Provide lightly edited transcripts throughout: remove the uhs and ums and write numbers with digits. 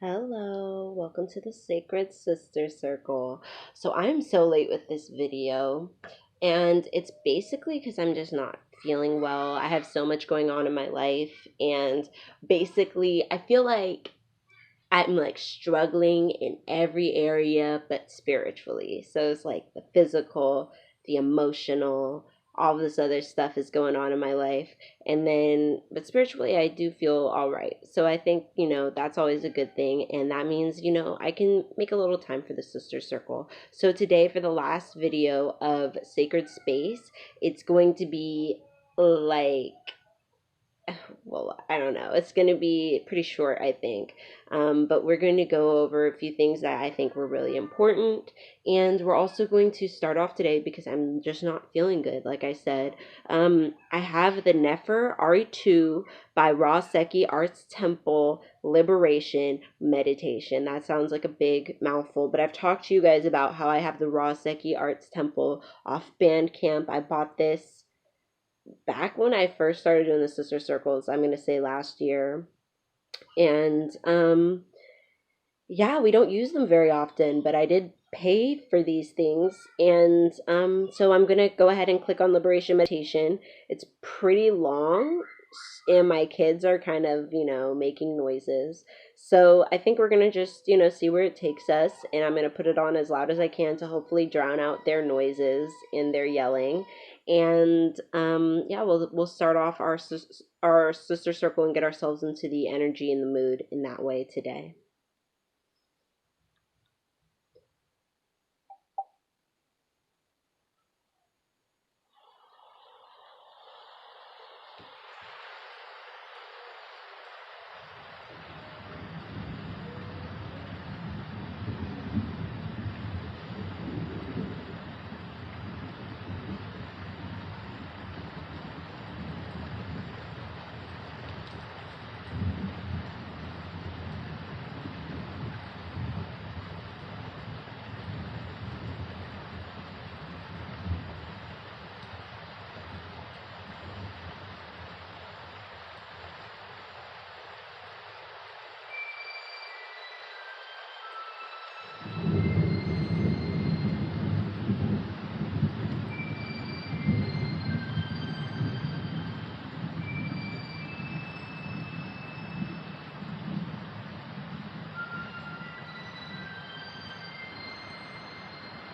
Hello, welcome to the Sacred Sister Circle. So I'm so late with this video, and it's basically because I'm just not feeling well. I have so much going on in my life, and basically I feel like I'm like struggling in every area but spiritually. So it's like the physical, the emotional, all this other stuff is going on in my life. And then, but spiritually, I do feel all right. So I think, that's always a good thing. And that means, I can make a little time for the sister circle. So today, for the last video of Sacred Space, it's going to be like, well, I don't know. It's going to be pretty short, I think. But we're going to go over a few things that I think were really important. And we're also going to start off today because I'm just not feeling good, like I said. I have the Nefer RE2 by Seki Arts Temple Liberation Meditation. That sounds like a big mouthful, but I've talked to you guys about how I have the Seki Arts Temple off Bandcamp. I bought this back when I first started doing the sister circles, I'm going to say last year. And yeah, we don't use them very often, but I did pay for these things. And so I'm going to go ahead and click on Liberation Meditation. It's pretty long, and my kids are kind of, making noises. So I think we're going to just, see where it takes us. And I'm going to put it on as loud as I can to hopefully drown out their noises and their yelling. And yeah, we'll start off our sister circle and get ourselves into the energy and the mood in that way today.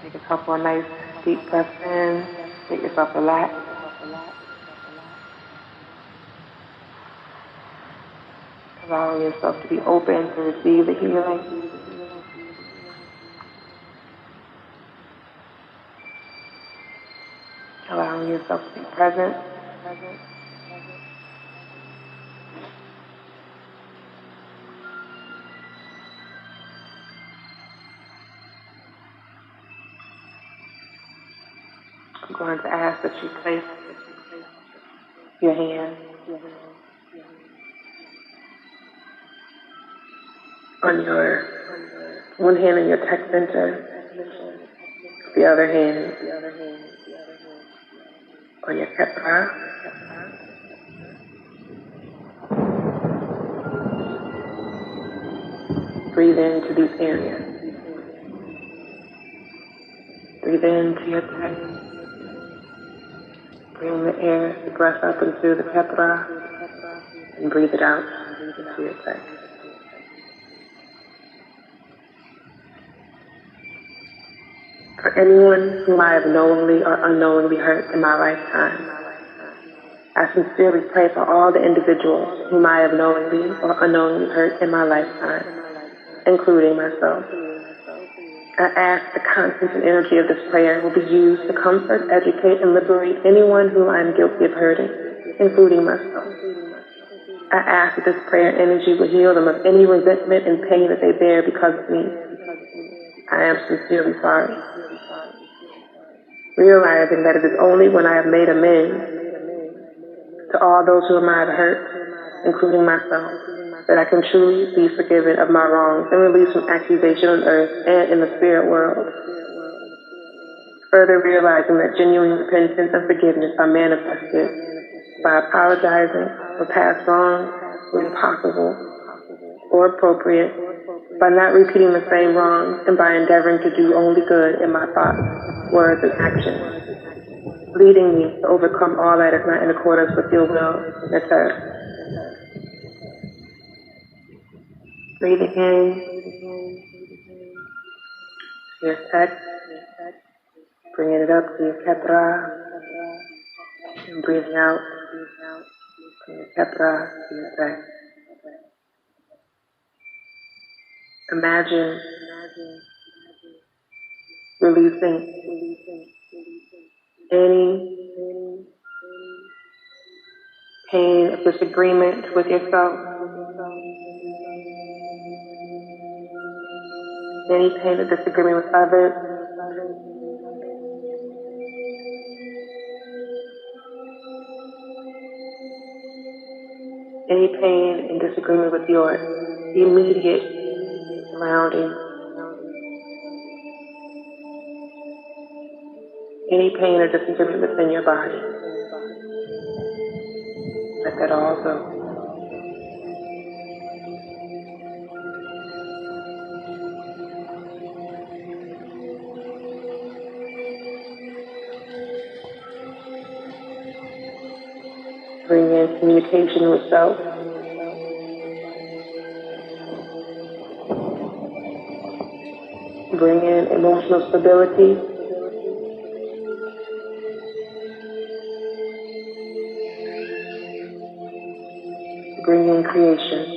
Take a couple of nice deep breaths in. Get yourself relaxed. Allowing yourself to be open to receive the healing. Allowing yourself to be present. I'm going to ask that you place your hand on one hand in your tech center, the other hand on your kepra. Breathe into these areas. Breathe into your tech. Bring the air, the breath up into the kepra, and breathe it out into your tech. For anyone whom I have knowingly or unknowingly hurt in my lifetime, I sincerely pray for all the individuals whom I have knowingly or unknowingly hurt in my lifetime, including myself. I ask the content and energy of this prayer will be used to comfort, educate, and liberate anyone whom I am guilty of hurting, including myself. I ask that this prayer energy will heal them of any resentment and pain that they bear because of me. I am sincerely sorry. Realizing that it is only when I have made amends to all those whom I have hurt, including myself, that I can truly be forgiven of my wrongs and released from accusation on earth and in the spirit world. Further realizing that genuine repentance and forgiveness are manifested by apologizing for past wrongs when possible or appropriate by not repeating the same wrongs and by endeavoring to do only good in my thoughts, words, and actions, leading me to overcome all that is not in accordance with your will, Ancestor. Breathing in to your text, bringing it up to your Ketra, and breathing out from your Ketra to your text. Imagine releasing any pain of disagreement with yourself, any pain of disagreement with others, any pain and disagreement with your immediate surroundings, any pain or disagreement within your body. Let that all go. Bring in communication with self. Bring in emotional stability. Bring in creation.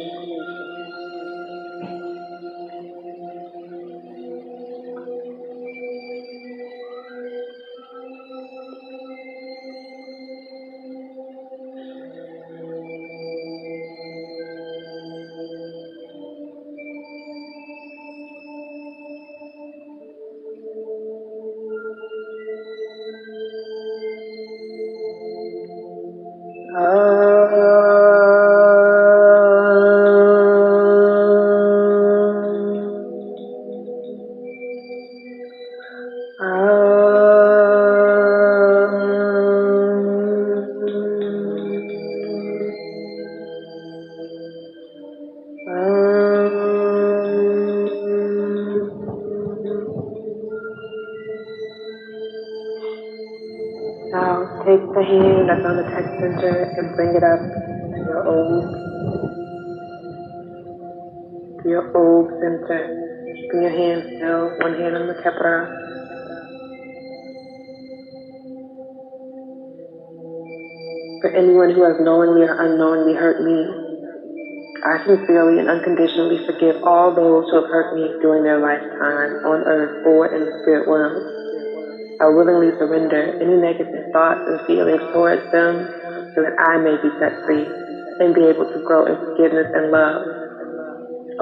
Now take the hand that's on the text center and bring it up to your old center. Keeping your hand still, one hand on the kepra. For anyone who has knowingly or unknowingly hurt me, I sincerely and unconditionally forgive all those who have hurt me during their lifetime on earth or in the spirit world. I willingly surrender any negative thoughts and feelings towards them so that I may be set free and be able to grow in forgiveness and love.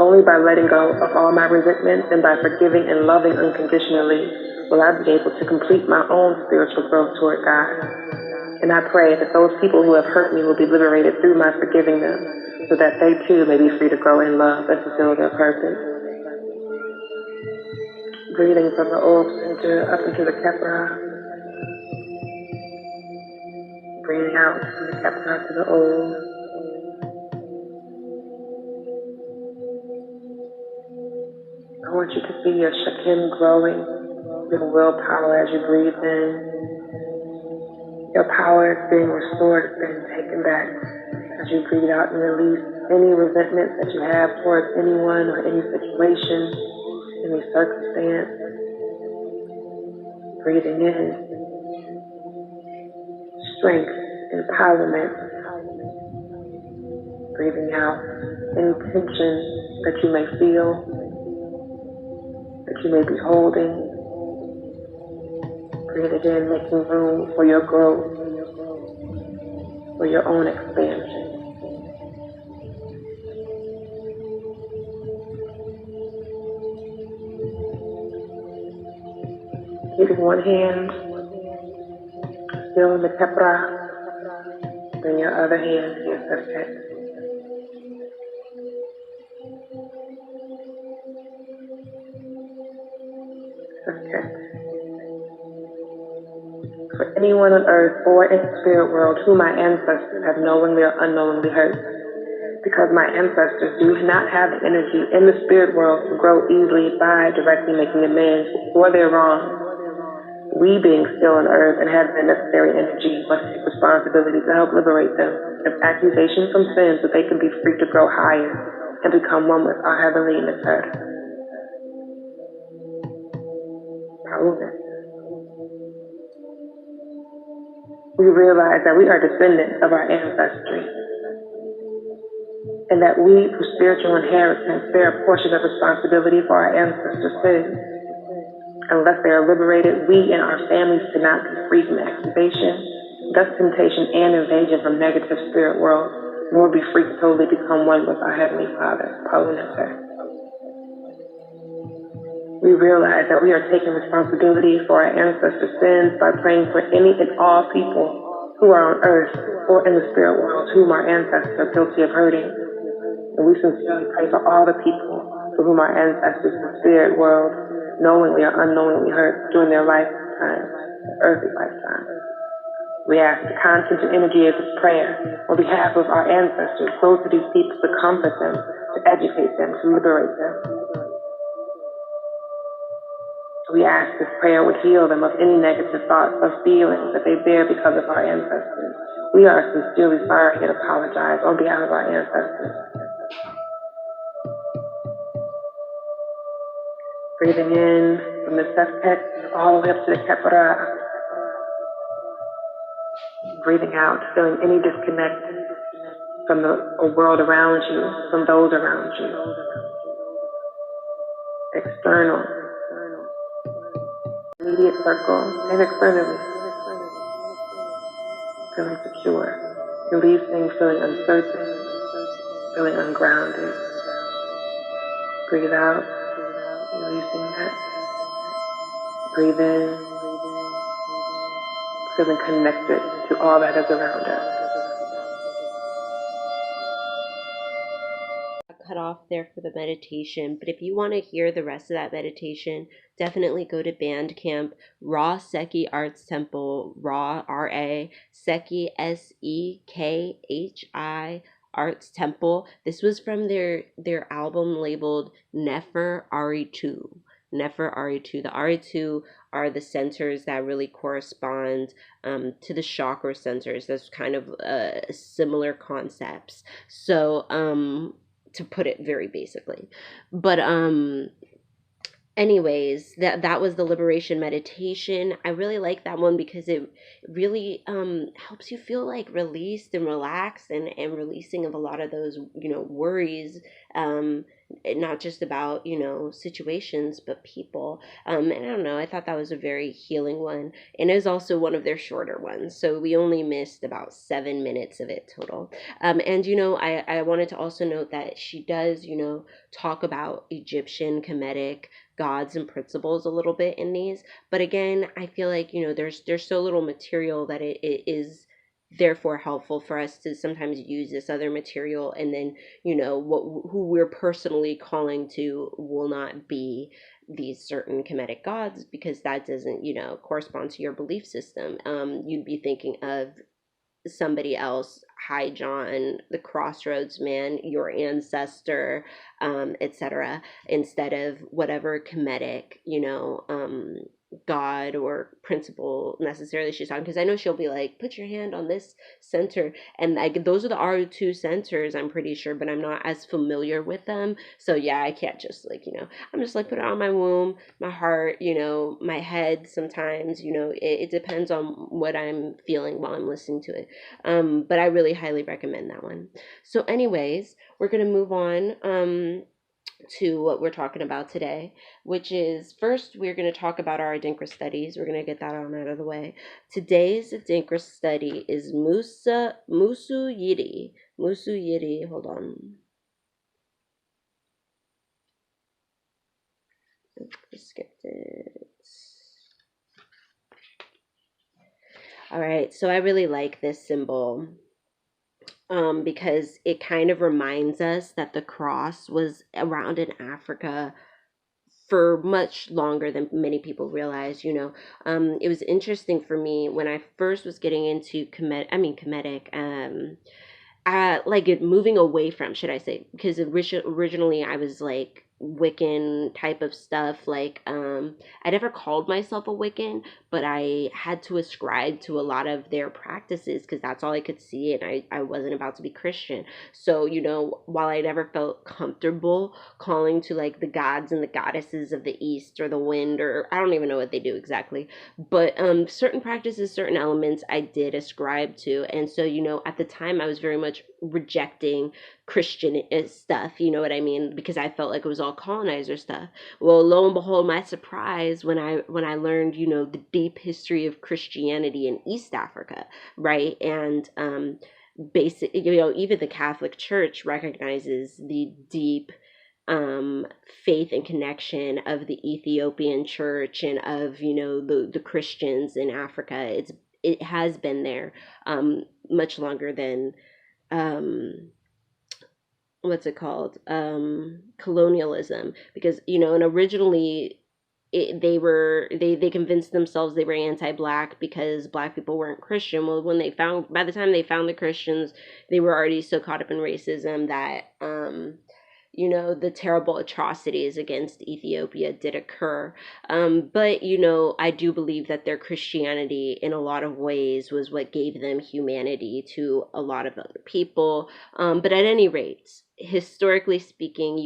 Only by letting go of all my resentments and by forgiving and loving unconditionally will I be able to complete my own spiritual growth toward God. And I pray that those people who have hurt me will be liberated through my forgiving them so that they too may be free to grow in love and fulfill their purpose. Breathing from the Om center up into the Kepra. Breathing out from the Kepra to the Om. I want you to see your Shakim growing, your willpower as you breathe in. Your power is being restored, it's being taken back as you breathe out and release any resentments that you have towards anyone or any situation, any circumstance. Breathing in, strength, empowerment. Breathing out any tension that you may feel, that you may be holding. Breathing in, making room for your growth, for your own expansion. Keeping one hand still in the Kepra, then your other hand to your Sasket. For anyone on earth or in the spirit world whom my ancestors have knowingly or unknowingly hurt, because my ancestors do not have the energy in the spirit world to grow easily by directly making amends for their wrongs. We, being still on earth and have the necessary energy, must take responsibility to help liberate them of accusation from sin so they can be free to grow higher and become one with our heavenly Ancestor. We realize that we are descendants of our ancestry, and that we, through spiritual inheritance, bear a portion of responsibility for our ancestors' sins. Unless they are liberated, we and our families cannot be free from accusation, thus temptation and invasion from negative spirit world, nor be free to totally become one with our Heavenly Father, Ancestor. We realize that we are taking responsibility for our ancestors' sins by praying for any and all people who are on earth or in the spirit world whom our ancestors are guilty of hurting. And we sincerely pray for all the people for whom our ancestors in the spirit world knowingly or unknowingly hurt during their lifetime, earthly lifetime. We ask the content and energy of this prayer on behalf of our ancestors go to these people to comfort them, to educate them, to liberate them. We ask this prayer would heal them of any negative thoughts or feelings that they bear because of our ancestors. We are sincerely sorry and apologize on behalf of our ancestors. Breathing in from the Sefket all the way up to the Kepara. Breathing out, feeling any disconnect from the world around you, from those around you. External, immediate circle, and externally. Feeling secure. Releasing, feeling uncertain, feeling ungrounded. Breathe out, releasing that. Breathe in, feeling connected to all that is around us. Cut off there for the meditation, but if you want to hear the rest of that meditation, definitely go to Bandcamp, Raw Seki Arts Temple, Raw R-A Seki Sekhi Arts Temple. This was from their album labeled Nefer Ari2. Nefer Ari2. The Ari2 are the centers that really correspond to the chakra centers. That's kind of similar concepts. So to put it very basically. But anyways, that was the liberation meditation. I really like that one because it really helps you feel like released and relaxed, and releasing of a lot of those worries, not just about situations but people, and I don't know, I thought that was a very healing one, and it was also one of their shorter ones, so we only missed about 7 minutes of it total. And I wanted to also note that she does talk about Egyptian Kemetic gods and principles a little bit in these, but again, I feel like there's so little material that it is therefore helpful for us to sometimes use this other material, and then who we're personally calling to will not be these certain Kemetic gods, because that doesn't correspond to your belief system. You'd be thinking of somebody else, High John, the Crossroads Man, your ancestor, etc., instead of whatever Kemetic, God or principle necessarily she's talking. Because I know she'll be like, put your hand on this center, and like those are the R2 centers, I'm pretty sure, but I'm not as familiar with them. So yeah, I can't just I'm just like put it on my womb, my heart, my head. Sometimes it depends on what I'm feeling while I'm listening to it. But I really highly recommend that one. So anyways, we're gonna move on to what we're talking about today, which is, first we're going to talk about our Adinkra studies. We're going to get that on out of the way. Today's Adinkra study is Musu Yidi. Musu Yidi, hold on. I skipped it. All right, so I really like this symbol because it kind of reminds us that the cross was around in Africa for much longer than many people realize. It was interesting for me when I first was getting into Kemetic, like it moving away from, should I say, because originally I was like Wiccan type of stuff. Like, I never called myself a Wiccan, but I had to ascribe to a lot of their practices because that's all I could see, and I wasn't about to be Christian. So, while I never felt comfortable calling to like the gods and the goddesses of the East or the wind, or I don't even know what they do exactly, but certain practices, certain elements I did ascribe to. And so, at the time I was very much rejecting Christian stuff, you know what I mean, because I felt like it was all colonizer stuff. Well, lo and behold, my surprise when I learned, the deep history of Christianity in East Africa, right? And basic, even the Catholic Church recognizes the deep faith and connection of the Ethiopian church and of, the Christians in Africa. It has been there much longer than um what's it called, colonialism, because, and originally they convinced themselves they were anti-black because black people weren't Christian. Well, by the time they found the Christians, they were already so caught up in racism that the terrible atrocities against Ethiopia did occur. But, I do believe that their Christianity, in a lot of ways, was what gave them humanity to a lot of other people. But at any rate, historically speaking,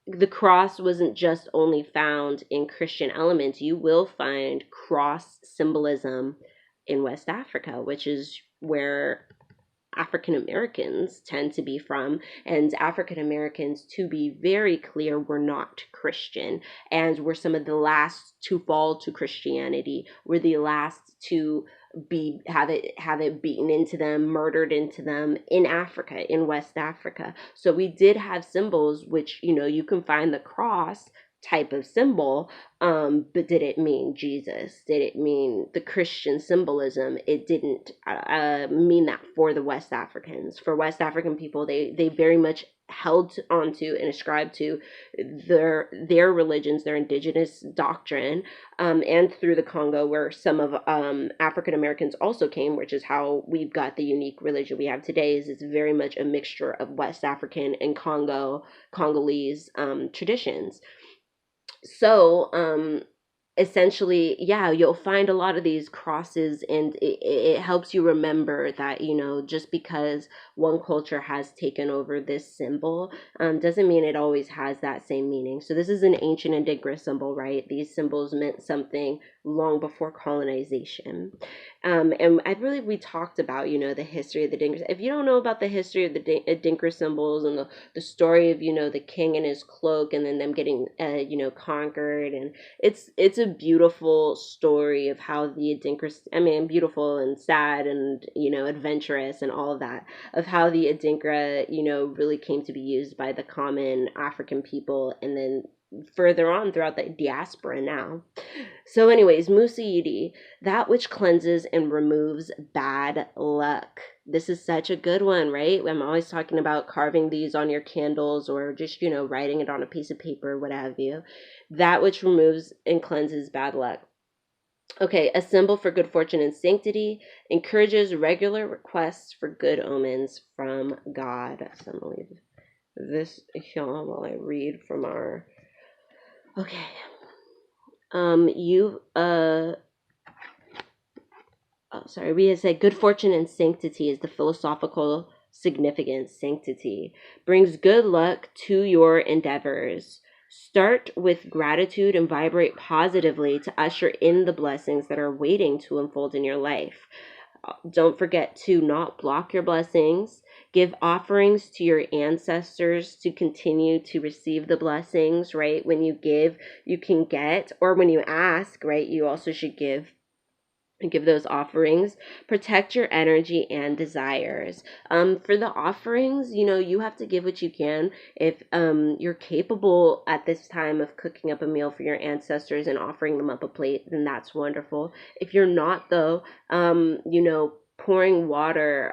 the cross wasn't just only found in Christian elements. You will find cross symbolism in West Africa, which is where African Americans tend to be from. And African Americans, to be very clear, were not Christian and were some of the last to fall to Christianity, were the last to have it beaten into them, murdered into them in Africa, in West Africa. So we did have symbols which, you can find the cross type of symbol, but did it mean Jesus? Did it mean the Christian symbolism? It didn't mean that for the West Africans. For West African people, they very much held onto and ascribed to their religions, their indigenous doctrine, and through the Congo, where some of African Americans also came, which is how we've got the unique religion we have today. Is it's very much a mixture of West African and Congolese traditions. So, essentially, yeah, you'll find a lot of these crosses, and it helps you remember that, just because one culture has taken over this symbol, doesn't mean it always has that same meaning. So this is an ancient Adinkra symbol, right? These symbols meant something long before colonization. And I believe we talked about, the history of the Dinkers. If you don't know about the history of the Dinker symbols and the story of, the king and his cloak, and then them getting, conquered, and it's a beautiful story of how the Adinkra, I mean, beautiful and sad and, adventurous and all of that, of how the Adinkra, really came to be used by the common African people, and then further on throughout the diaspora now. So, anyways, Musayidi, that which cleanses and removes bad luck. This is such a good one, right? I'm always talking about carving these on your candles, or just, writing it on a piece of paper, what have you. That which removes and cleanses bad luck. Okay, a symbol for good fortune and sanctity, encourages regular requests for good omens from God. So I'm going to leave this here while I read from our. Okay. We had said good fortune and sanctity is the philosophical significance. Sanctity brings good luck to your endeavors. Start with gratitude and vibrate positively to usher in the blessings that are waiting to unfold in your life. Don't forget to not block your blessings. Give offerings to your ancestors to continue to receive the blessings, right? When you give, you can get, or when you ask, right, you also should give and give those offerings. Protect your energy and desires. For the offerings, you have to give what you can. If you're capable at this time of cooking up a meal for your ancestors and offering them up a plate, then that's wonderful. If you're not, though, pouring water,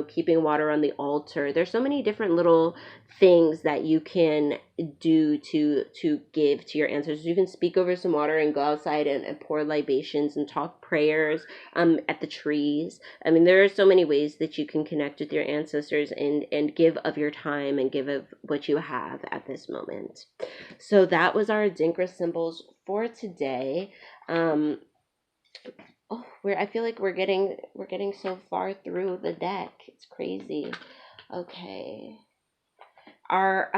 keeping water on the altar. There's so many different little things that you can do to give to your ancestors. You can speak over some water and go outside and pour libations and talk prayers at the trees. I mean, there are so many ways that you can connect with your ancestors and give of your time and give of what you have at this moment. So that was our Adinkra symbols for today. Oh, I feel like we're getting so far through the deck. It's crazy. Okay. Our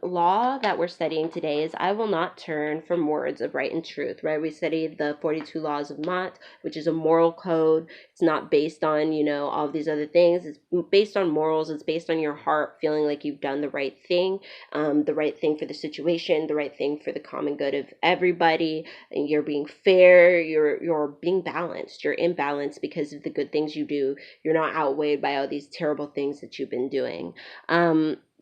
law that we're studying today is I will not turn from words of right and truth, right? We studied the 42 laws of Mott, which is a moral code. It's not based on, all of these other things. It's based on morals. It's based on your heart feeling like you've done the right thing for the situation, the right thing for the common good of everybody. And you're being fair. You're being balanced. You're in balance because of the good things you do. You're not outweighed by all these terrible things that you've been doing.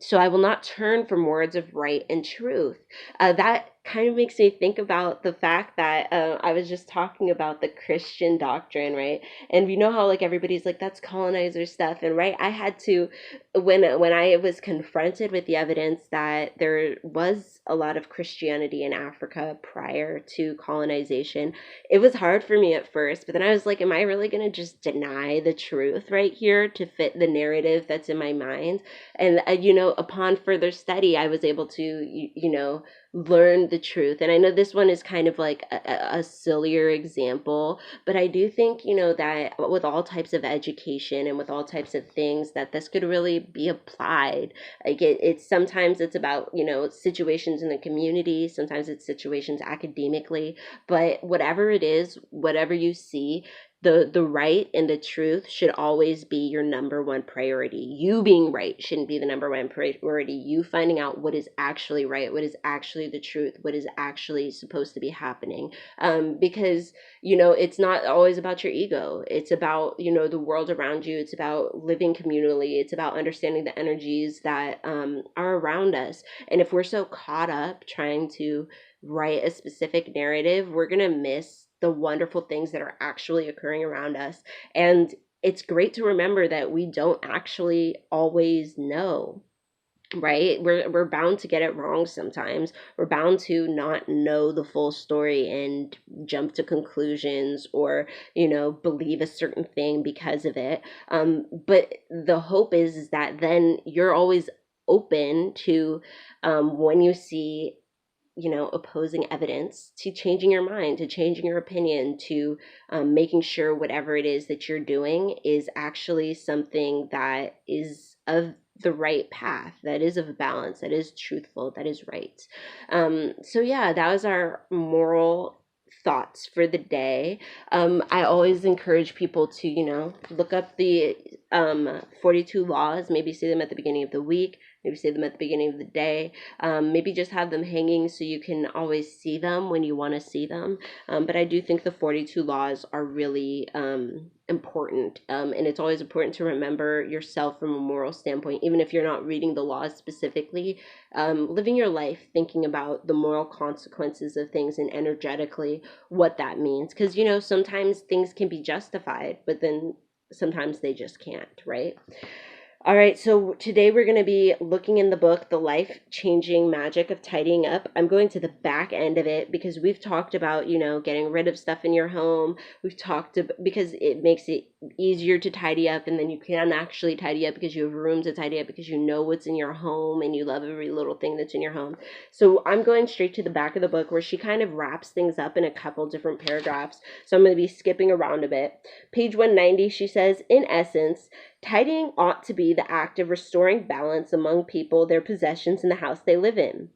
So I will not turn from words of right and truth. That kind of makes me think about the fact that I was just talking about the Christian doctrine, right? And you know how like everybody's like, that's colonizer stuff, and right, I had to, when I was confronted with the evidence that there was a lot of Christianity in Africa prior to colonization, it was hard for me at first, but then I was like, am I really going to just deny the truth right here to fit the narrative that's in my mind? And upon further study, I was able to learn the truth. And I know this one is kind of like a sillier example, but I do think that with all types of education and with all types of things, that this could really be applied. Like it's sometimes it's about situations in the community, sometimes it's situations academically, but whatever it is, whatever you see, the right and the truth should always be your number one priority. You being right shouldn't be the number one priority. You finding out what is actually right, what is actually the truth, what is actually supposed to be happening. Because it's not always about your ego. It's about the world around you. It's about living communally. It's about understanding the energies that are around us. And if we're so caught up trying to write a specific narrative, we're gonna miss the wonderful things that are actually occurring around us. And it's great to remember that we don't actually always know, right? We're bound to get it wrong sometimes. We're bound to not know the full story and jump to conclusions or believe a certain thing because of it. But the hope is that then you're always open to when you see opposing evidence, to changing your mind, to changing your opinion, to making sure whatever it is that you're doing is actually something that is of the right path, that is of balance, that is truthful, that is right. So yeah, that was our moral thoughts for the day. I always encourage people to look up the 42 laws, maybe see them at the beginning of the week, maybe see them at the beginning of the day. Maybe just have them hanging so you can always see them when you want to see them. But I do think the 42 laws are really important. And it's always important to remember yourself from a moral standpoint, even if you're not reading the laws specifically, living your life thinking about the moral consequences of things and energetically what that means. Because, sometimes things can be justified, but then sometimes they just can't, right? All right, so today we're going to be looking in the book, The Life-Changing Magic of Tidying Up. I'm going to the back end of it because we've talked about, getting rid of stuff in your home. We've talked about, because it makes it easier to tidy up, and then you can actually tidy up because you have room to tidy up because you know what's in your home and you love every little thing that's in your home. So I'm going straight to the back of the book where she kind of wraps things up in a couple different paragraphs. So I'm going to be skipping around a bit. Page 190, she says, in essence, tidying ought to be the act of restoring balance among people, their possessions, and the house they live in.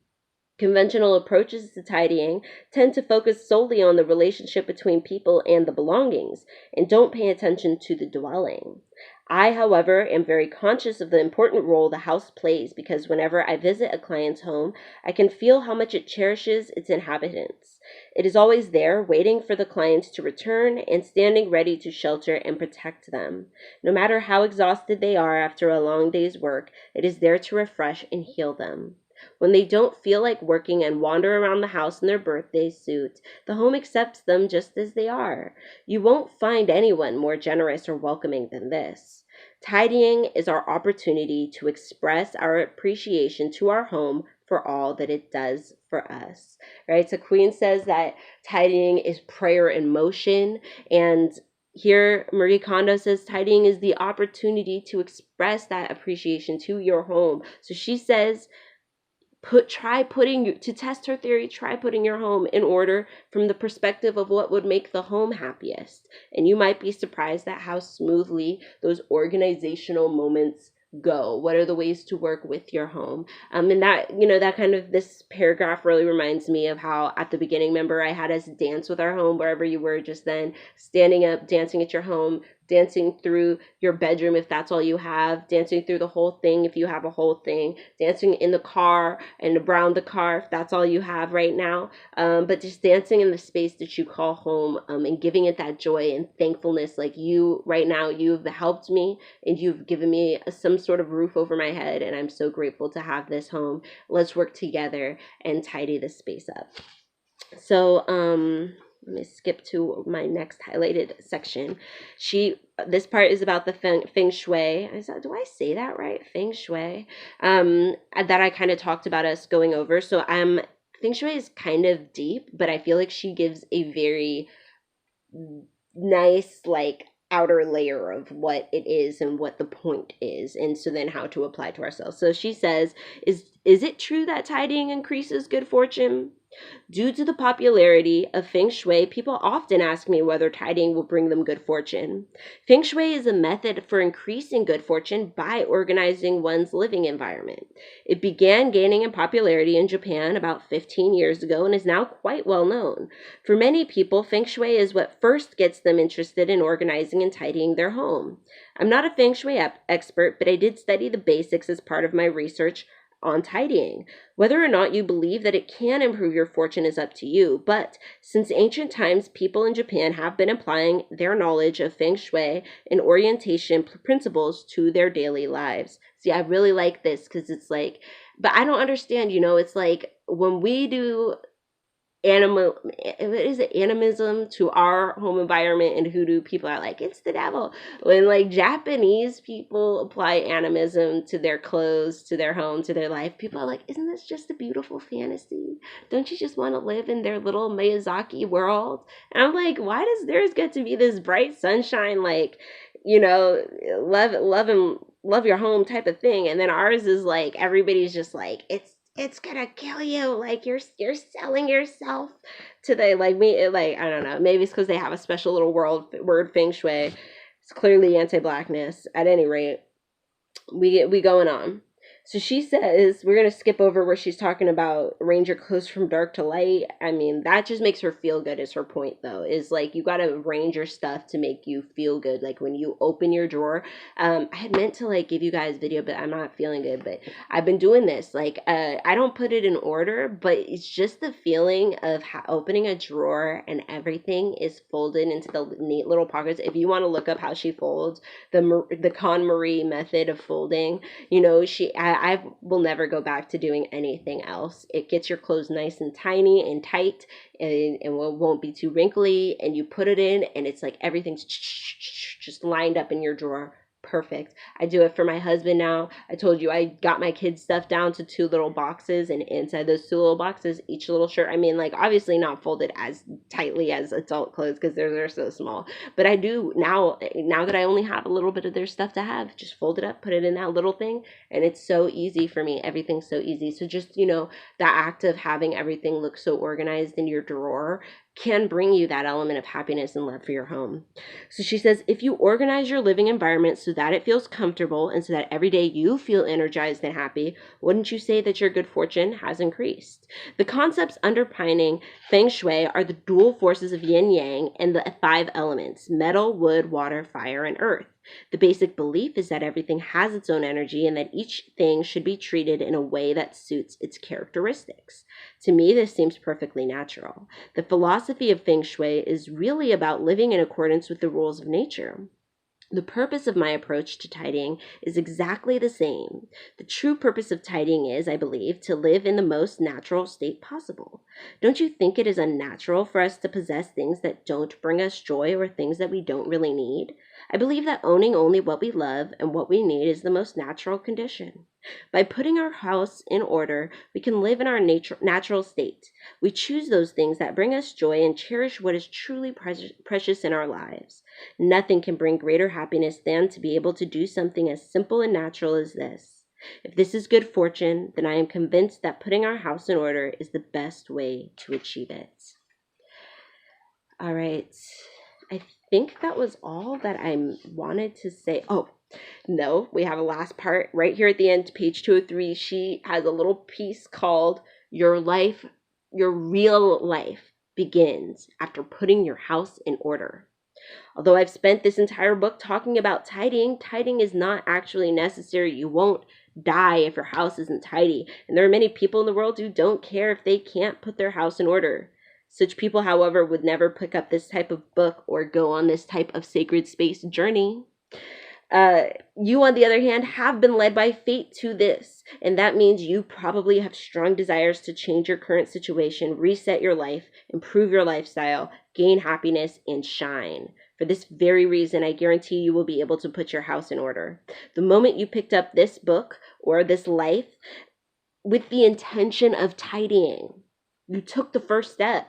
Conventional approaches to tidying tend to focus solely on the relationship between people and the belongings, and don't pay attention to the dwelling. I, however, am very conscious of the important role the house plays because whenever I visit a client's home, I can feel how much it cherishes its inhabitants. It is always there, waiting for the clients to return and standing ready to shelter and protect them. No matter how exhausted they are after a long day's work, it is there to refresh and heal them. When they don't feel like working and wander around the house in their birthday suit, the home accepts them just as they are. You won't find anyone more generous or welcoming than this. Tidying is our opportunity to express our appreciation to our home for all that it does for us, right? So Queen says that tidying is prayer in motion, and here Marie Kondo says tidying is the opportunity to express that appreciation to your home. So she says to test her theory, try putting your home in order from the perspective of what would make the home happiest. And you might be surprised at how smoothly those organizational moments go. What are the ways to work with your home? And that kind of, this paragraph really reminds me of how at the beginning, remember, I had us dance with our home wherever you were just then, standing up, dancing at your home, dancing through your bedroom if that's all you have, dancing through the whole thing if you have a whole thing, dancing in the car and around the car if that's all you have right now, but just dancing in the space that you call home, and giving it that joy and thankfulness. Like, you right now, you've helped me and you've given me some sort of roof over my head, and I'm so grateful to have this home. Let's work together and tidy this space up. So let me skip to my next highlighted section. This part is about the feng shui. Do I say that right? Feng shui. That I kind of talked about us going over. So feng shui is kind of deep, but I feel like she gives a very nice, like, outer layer of what it is and what the point is, and so then how to apply to ourselves. So she says, is it true that tidying increases good fortune? Due to the popularity of Feng Shui, people often ask me whether tidying will bring them good fortune. Feng Shui is a method for increasing good fortune by organizing one's living environment. It began gaining in popularity in Japan about 15 years ago and is now quite well known. For many people, Feng Shui is what first gets them interested in organizing and tidying their home. I'm not a Feng Shui expert, but I did study the basics as part of my research on tidying. Whether or not you believe that it can improve your fortune is up to you, but since ancient times, people in Japan have been applying their knowledge of Feng Shui and orientation principles to their daily lives. See, I really like this because it's like, but I don't understand, it's like when we do animism to our home environment, and hoodoo people are like, it's the devil. When, like, Japanese people apply animism to their clothes, to their home, to their life, people are like, isn't this just a beautiful fantasy? Don't you just want to live in their little Miyazaki world? And I'm like, why does theirs get to be this bright sunshine, like, love your home type of thing, and then ours is like, everybody's just like, it's gonna kill you, like, you're selling yourself to the, like, me, like, I don't know, maybe it's because they have a special little word feng shui. It's clearly anti-blackness. At any rate, we going on. So she says, we're going to skip over where she's talking about arrange your clothes from dark to light. I mean, that just makes her feel good, is her point, though, is like, you got to arrange your stuff to make you feel good. Like, when you open your drawer, I had meant to, like, give you guys video, but I'm not feeling good. But I've been doing this. Like, I don't put it in order, but it's just the feeling of opening a drawer and everything is folded into the neat little pockets. If you want to look up how she folds, the Con Marie method of folding, I will never go back to doing anything else. It gets your clothes nice and tiny and tight, and won't be too wrinkly, and you put it in and it's like everything's just lined up in your drawer. Perfect. I do it for my husband now. I told you I got my kids' stuff down to 2 little boxes, and inside those 2 little boxes, each little shirt, I mean, like, obviously not folded as tightly as adult clothes because they're so small, but I do now that I only have a little bit of their stuff to have, just fold it up, put it in that little thing, and it's so easy for me. Everything's so easy. So just, that act of having everything look so organized in your drawer can bring you that element of happiness and love for your home. So she says, if you organize your living environment so that it feels comfortable and so that every day you feel energized and happy, wouldn't you say that your good fortune has increased? The concepts underpinning Feng Shui are the dual forces of yin yang and the 5 elements: metal, wood, water, fire, and earth. The basic belief is that everything has its own energy and that each thing should be treated in a way that suits its characteristics. To me, this seems perfectly natural. The philosophy of Feng Shui is really about living in accordance with the rules of nature. The purpose of my approach to tidying is exactly the same. The true purpose of tidying is, I believe, to live in the most natural state possible. Don't you think it is unnatural for us to possess things that don't bring us joy or things that we don't really need? I believe that owning only what we love and what we need is the most natural condition. By putting our house in order, we can live in our natural state. We choose those things that bring us joy and cherish what is truly precious in our lives. Nothing can bring greater happiness than to be able to do something as simple and natural as this. If this is good fortune, then I am convinced that putting our house in order is the best way to achieve it. All right. I think that was all that I wanted to say. Oh, no, we have a last part right here at the end, page 203. She has a little piece called Your Life, Your Real Life Begins After Putting Your House in Order. Although I've spent this entire book talking about tidying, tidying is not actually necessary. You won't die if your house isn't tidy. And there are many people in the world who don't care if they can't put their house in order. Such people, however, would never pick up this type of book or go on this type of sacred space journey. You, on the other hand, have been led by fate to this, and that means you probably have strong desires to change your current situation, reset your life, improve your lifestyle, gain happiness, and shine. For this very reason, I guarantee you will be able to put your house in order. The moment you picked up this book or this life with the intention of tidying, you took the first step.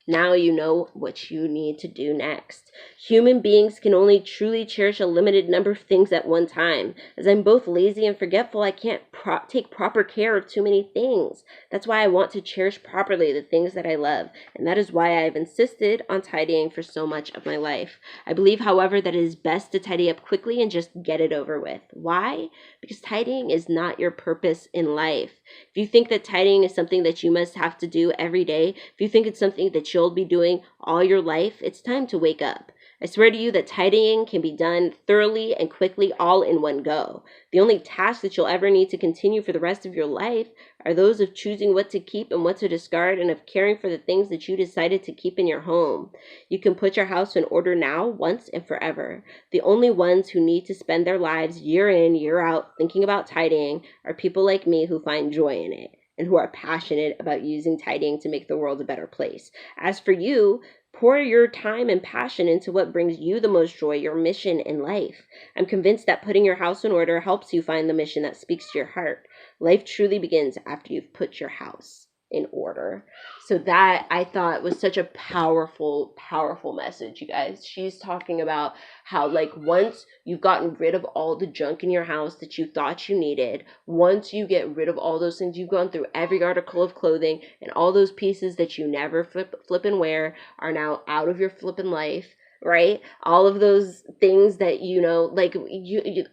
Now you know what you need to do next. Human beings can only truly cherish a limited number of things at one time. As I'm both lazy and forgetful, I can't take proper care of too many things. That's why I want to cherish properly the things that I love, and that is why I have insisted on tidying for so much of my life. I believe, however, that it is best to tidy up quickly and just get it over with. Why? Because tidying is not your purpose in life. If you think that tidying is something that you must have to do every day, if you think it's something that you'll be doing all your life, it's time to wake up. I swear to you that tidying can be done thoroughly and quickly all in one go. The only tasks that you'll ever need to continue for the rest of your life are those of choosing what to keep and what to discard, and of caring for the things that you decided to keep in your home. You can put your house in order now, once and forever. The only ones who need to spend their lives year in, year out thinking about tidying are people like me who find joy in it and who are passionate about using tidying to make the world a better place. As for you, pour your time and passion into what brings you the most joy, your mission in life. I'm convinced that putting your house in order helps you find the mission that speaks to your heart. Life truly begins after you've put your house in order. So that, I thought, was such a powerful, powerful message, you guys. She's talking about how, like, once you've gotten rid of all the junk in your house that you thought you needed, once you get rid of all those things, you've gone through every article of clothing, and all those pieces that you never flip and wear are now out of your flippin' life, right? All of those things that, you know, like,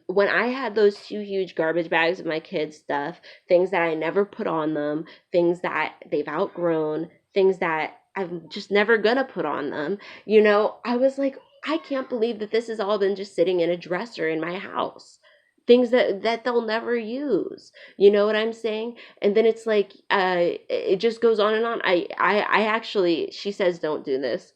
when I had those two huge garbage bags of my kids' stuff, things that I never put on them, things that they've outgrown, things that I'm just never gonna put on them, you know, I was like, I can't believe that this has all been just sitting in a dresser in my house. Things that they'll never use. You know what I'm saying? And then it's like, it just goes on and on. I actually, she says don't do this,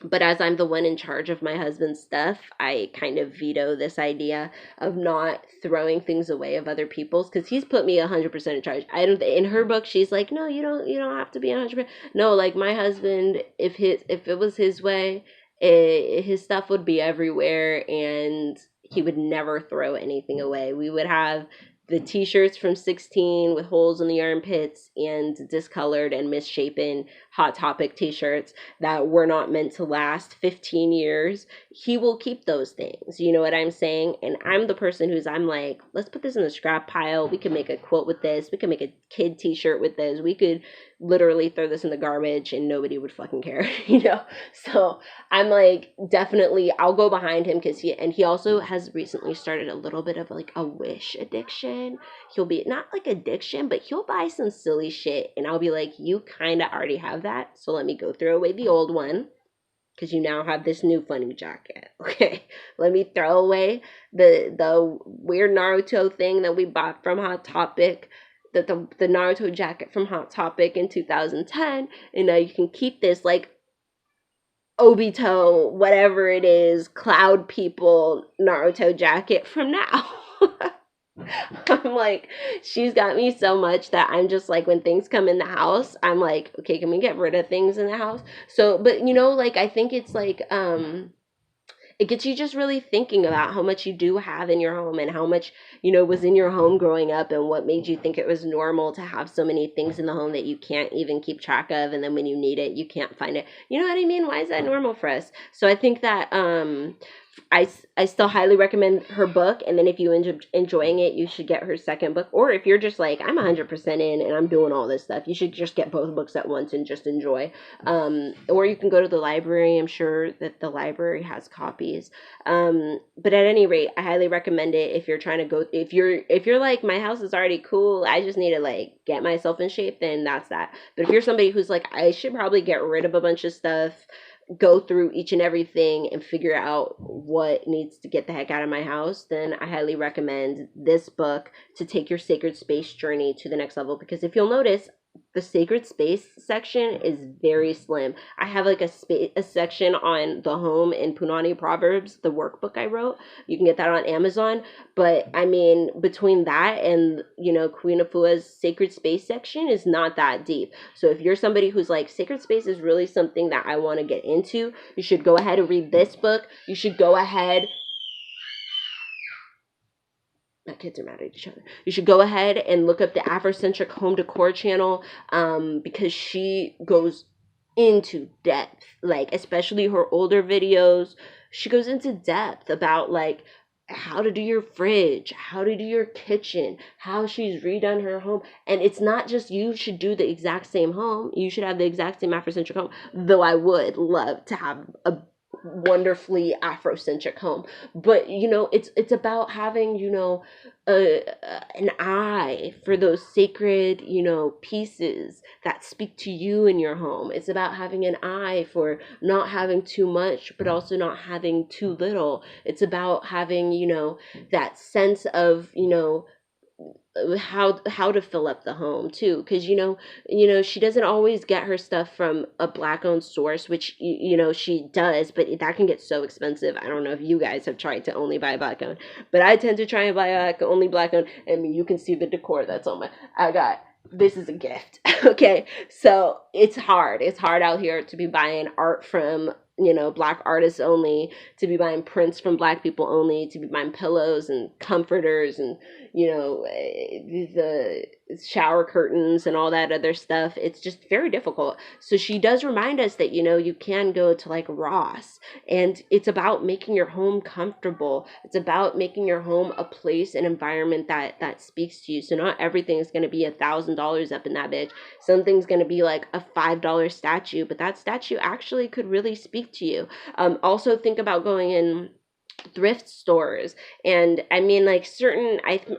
but as I'm the one in charge of my husband's stuff, I kind of veto this idea of not throwing things away of other people's, because he's put me 100% in charge. I don't. In her book, she's like, no, you don't have to be 100%. No, like, my husband, if it was his way, his stuff would be everywhere, and he would never throw anything away. We would have the t-shirts from 16 with holes in the armpits and discolored and misshapen Hot Topic t-shirts that were not meant to last 15 years. He will keep those things. You know what I'm saying? And I'm the person I'm like, let's put this in the scrap pile. We could make a quilt with this. We could make a kid t-shirt with this. We could literally throw this in the garbage and nobody would fucking care, you know? So I'm like, definitely, I'll go behind him, because he also has recently started a little bit of like a wish addiction. He'll be, not like addiction, but he'll buy some silly shit, and I'll be like, you kind of already have that, so let me go throw away the old one, because you now have this new funny jacket. Okay, let me throw away the weird Naruto thing that we bought from Hot Topic, the Naruto jacket from Hot Topic in 2010, and now you can keep this. Like, Obito, whatever it is, Cloud People Naruto jacket from now. I'm like, she's got me so much that I'm just like, when things come in the house, I'm like, okay, can we get rid of things in the house? So, but like, I think it's like, it gets you just really thinking about how much you do have in your home and how much, was in your home growing up and what made you think it was normal to have so many things in the home that you can't even keep track of. And then when you need it, you can't find it. You know what I mean? Why is that normal for us? So I think that, I still highly recommend her book. And then if you end up enjoying it, you should get her second book. Or if you're just like, I'm 100% in and I'm doing all this stuff, you should just get both books at once and just enjoy. Or you can go to the library. I'm sure that the library has copies. But at any rate, I highly recommend it if you're trying to go, if you're like, my house is already cool, I just need to like get myself in shape, then that's that. But if you're somebody who's like, I should probably get rid of a bunch of stuff, go through each and everything and figure out what needs to get the heck out of my house, then I highly recommend this book to take your sacred space journey to the next level. Because if you'll notice, the sacred space section is very slim. I have like a section on the home in Punani Proverbs, the workbook I wrote. You can get that on Amazon. But I mean, between that and, Queen Afua's sacred space section is not that deep. So if you're somebody who's like, sacred space is really something that I want to get into, you should go ahead and read this book. You should go ahead. My kids are mad at each other. You should go ahead and look up the Afrocentric Home Decor channel, because she goes into depth, like especially her older videos. She goes into depth about like how to do your fridge, how to do your kitchen, how she's redone her home. And it's not just you should do the exact same home. You should have the exact same Afrocentric home, though I would love to have a wonderfully Afrocentric home. But it's about having an eye for those sacred pieces that speak to you in your home. It's about having an eye for not having too much but also not having too little. It's about having that sense of how to fill up the home too, because she doesn't always get her stuff from a black owned source, which she does, but that can get so expensive. I don't know if you guys have tried to only buy black owned, but I tend to try and buy only black owned. I mean, you can see the decor that's on I got this is a gift. Okay, so it's hard out here to be buying art from black artists only, to be buying prints from black people only, to be buying pillows and comforters and the shower curtains and all that other stuff. It's just very difficult. So she does remind us that you can go to like Ross, and it's about making your home comfortable. It's about making your home a place, an environment that speaks to you. So not everything is going to be $1,000 up in that bitch. Something's going to be like a $5 statue, but that statue actually could really speak to you. Also think about going in thrift stores. And I mean, like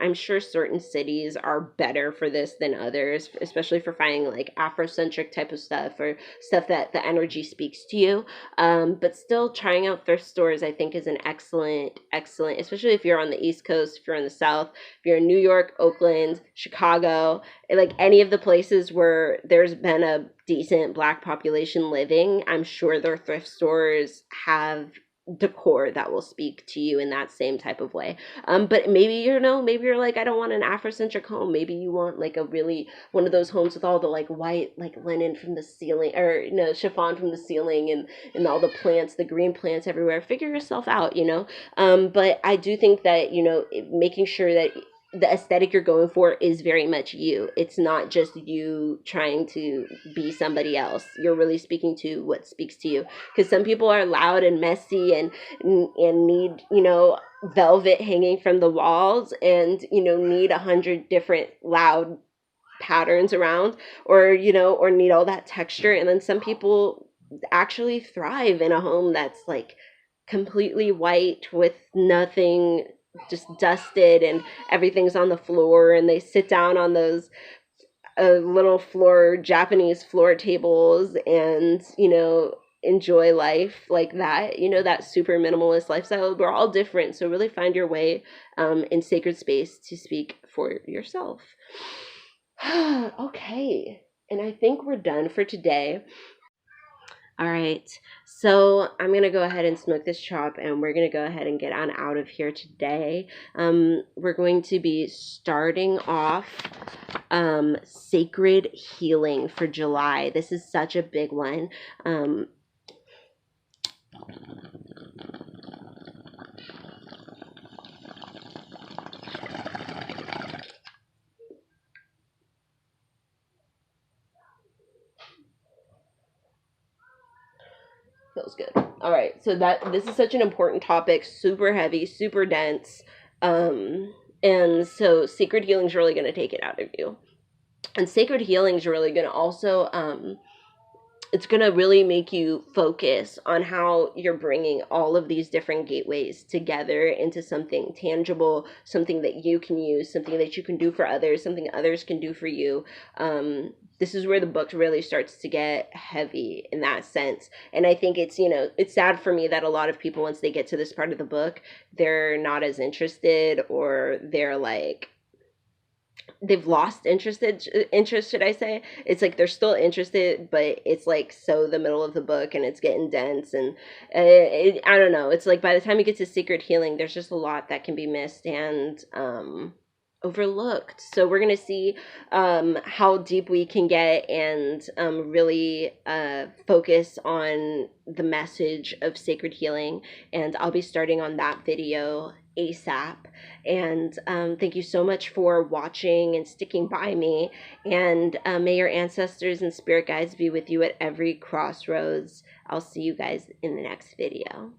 I'm sure certain cities are better for this than others, especially for finding like Afrocentric type of stuff or stuff that the energy speaks to you. But still, trying out thrift stores I think is an excellent, especially if you're on the East Coast, if you're in the South, if you're in New York, Oakland, Chicago, like any of the places where there's been a decent black population living. I'm sure their thrift stores have decor that will speak to you in that same type of way. But maybe maybe you're like, I don't want an Afrocentric home. Maybe you want like a really one of those homes with all the like white like linen from the ceiling, or chiffon from the ceiling, and all the plants, the green plants everywhere. Figure yourself out. But I do think that making sure that the aesthetic you're going for is very much you. It's not just you trying to be somebody else. You're really speaking to what speaks to you. Because some people are loud and messy and need velvet hanging from the walls, and need 100 different loud patterns around, or or need all that texture. And then some people actually thrive in a home that's like completely white with nothing, just dusted, and everything's on the floor, and they sit down on those little Japanese floor tables, and enjoy life like that. That super minimalist lifestyle. We're all different, so really find your way in sacred space to speak for yourself. Okay, and I think we're done for today. All right, so I'm going to go ahead and smoke this chop, and we're going to go ahead and get on out of here today. We're going to be starting off sacred healing for July. This is such a big one. Feels good. All right, so this is such an important topic, super heavy, super dense. And so sacred healing is really going to take it out of you. And sacred healing is really going to also it's going to really make you focus on how you're bringing all of these different gateways together into something tangible, something that you can use, something that you can do for others, something others can do for you. This is where the book really starts to get heavy in that sense. And I think it's, it's sad for me that a lot of people, once they get to this part of the book, they're not as interested, or they're like, they've lost interest, should I say. It's like they're still interested, but it's like so the middle of the book, and it's getting dense, and I don't know, it's like by the time you get to secret healing, there's just a lot that can be missed and overlooked. So we're gonna see how deep we can get, and really focus on the message of sacred healing, and I'll be starting on that video ASAP. And thank you so much for watching and sticking by me. And may your ancestors and spirit guides be with you at every crossroads. I'll see you guys in the next video.